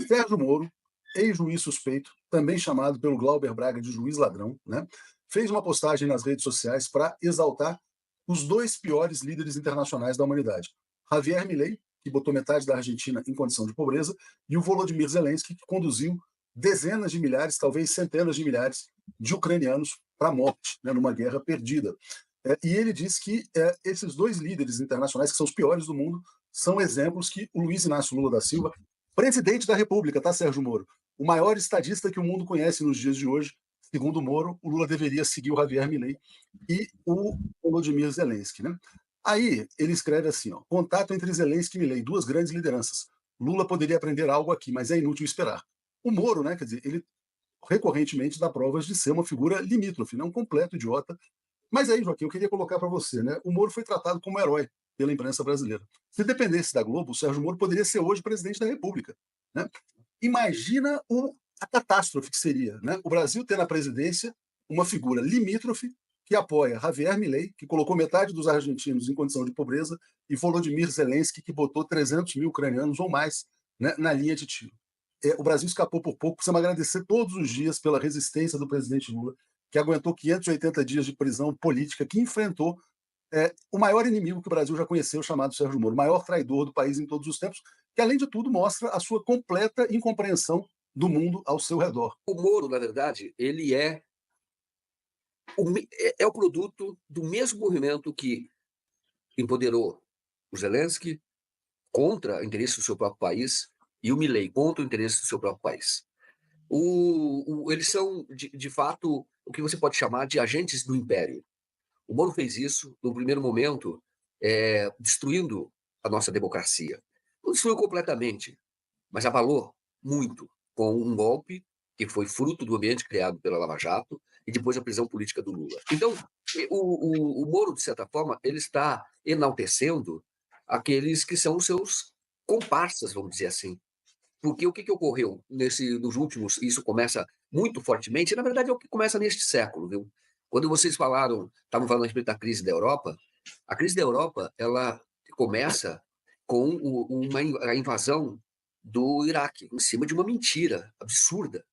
Sérgio Moro, ex-juiz suspeito, também chamado pelo Glauber Braga de juiz ladrão, né, fez uma postagem nas redes sociais para exaltar os dois piores líderes internacionais da humanidade. Javier Milei, que botou metade da Argentina em condição de pobreza, e o Volodymyr Zelensky, que conduziu dezenas de milhares, talvez centenas de milhares de ucranianos para a morte, né, numa guerra perdida. E ele diz que esses dois líderes internacionais, que são os piores do mundo, são exemplos que o Luiz Inácio Lula da Silva, presidente da República, tá, Sérgio Moro? O maior estadista que o mundo conhece nos dias de hoje, segundo Moro, o Lula deveria seguir o Javier Milei e o Volodymyr Zelensky, né? Aí ele escreve assim, ó, contato entre Zelensky e Milei, duas grandes lideranças. Lula poderia aprender algo aqui, mas é inútil esperar. O Moro, né, quer dizer, ele recorrentemente dá provas de ser uma figura limítrofe, né, um completo idiota. Mas aí, Joaquim, eu queria colocar para você, né, o Moro foi tratado como herói pela imprensa brasileira. Se dependesse da Globo, o Sérgio Moro poderia ser hoje presidente da República, né? Imagina a catástrofe que seria, né? O Brasil ter na presidência uma figura limítrofe que apoia Javier Milei, que colocou metade dos argentinos em condição de pobreza, e Volodymyr Zelensky, que botou 300 mil ucranianos ou mais, né, na linha de tiro. O Brasil escapou por pouco. Precisamos agradecer todos os dias pela resistência do presidente Lula, que aguentou 580 dias de prisão política, que enfrentou o maior inimigo que o Brasil já conheceu, chamado Sérgio Moro, o maior traidor do país em todos os tempos, que, além de tudo, mostra a sua completa incompreensão do mundo ao seu redor. O Moro, na verdade, ele é o produto do mesmo movimento que empoderou o Zelensky contra o interesse do seu próprio país e o Milei contra o interesse do seu próprio país. Eles são, de fato, o que você pode chamar de agentes do império. O Moro fez isso, no primeiro momento, destruindo a nossa democracia. Não destruiu completamente, mas abalou muito com um golpe que foi fruto do ambiente criado pela Lava Jato e depois a prisão política do Lula. Então, o Moro, de certa forma, ele está enaltecendo aqueles que são os seus comparsas, vamos dizer assim. Porque o que ocorreu nos últimos, isso começa muito fortemente, na verdade é o que começa neste século, viu? Quando vocês estavam falando a respeito da crise da Europa, a crise da Europa, ela começa com a invasão do Iraque, em cima de uma mentira absurda.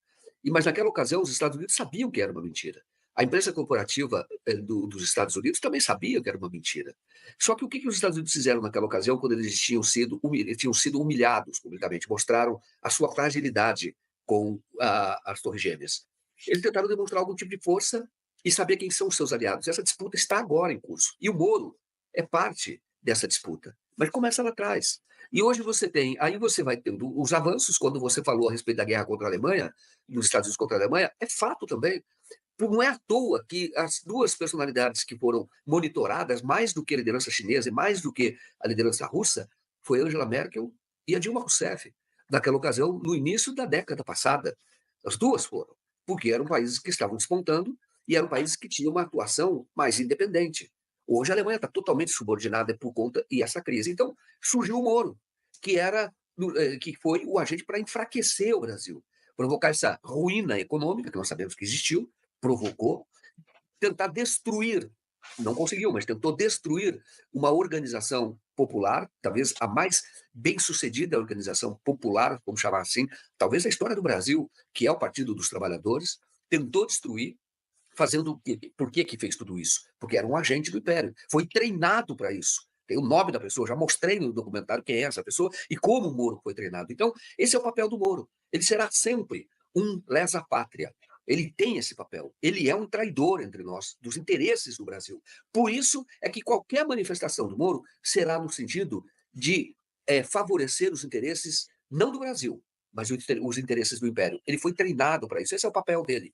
Mas naquela ocasião os Estados Unidos sabiam que era uma mentira. A imprensa corporativa dos Estados Unidos também sabia que era uma mentira. Só que o que os Estados Unidos fizeram naquela ocasião, quando eles tinham sido humilhados publicamente, mostraram a sua fragilidade com as Torres Gêmeas. Eles tentaram demonstrar algum tipo de força e saber quem são os seus aliados. Essa disputa está agora em curso. E o Moro é parte dessa disputa. Mas começa lá atrás. E hoje aí você vai tendo os avanços, quando você falou a respeito da guerra contra a Alemanha, dos Estados Unidos contra a Alemanha, é fato também. Não é à toa que as duas personalidades que foram monitoradas, mais do que a liderança chinesa e mais do que a liderança russa, foi Angela Merkel e a Dilma Rousseff, naquela ocasião, no início da década passada. As duas foram, porque eram países que estavam despontando e eram países que tinham uma atuação mais independente. Hoje a Alemanha está totalmente subordinada por conta e essa crise. Então surgiu o Moro, que foi o agente para enfraquecer o Brasil, provocar essa ruína econômica que nós sabemos que existiu, provocou, tentar destruir, não conseguiu, mas tentou destruir uma organização popular, talvez a mais bem-sucedida organização popular, vamos chamar assim, talvez da história do Brasil, que é o Partido dos Trabalhadores, tentou destruir, fazendo o quê? Por que fez tudo isso? Porque era um agente do Império, foi treinado para isso. Tem o nome da pessoa, já mostrei no documentário quem é essa pessoa e como o Moro foi treinado. Então, esse é o papel do Moro. Ele será sempre um lesa-pátria. Ele tem esse papel. Ele é um traidor entre nós, dos interesses do Brasil. Por isso é que qualquer manifestação do Moro será no sentido de favorecer os interesses, não do Brasil, mas os interesses do Império. Ele foi treinado para isso. Esse é o papel dele.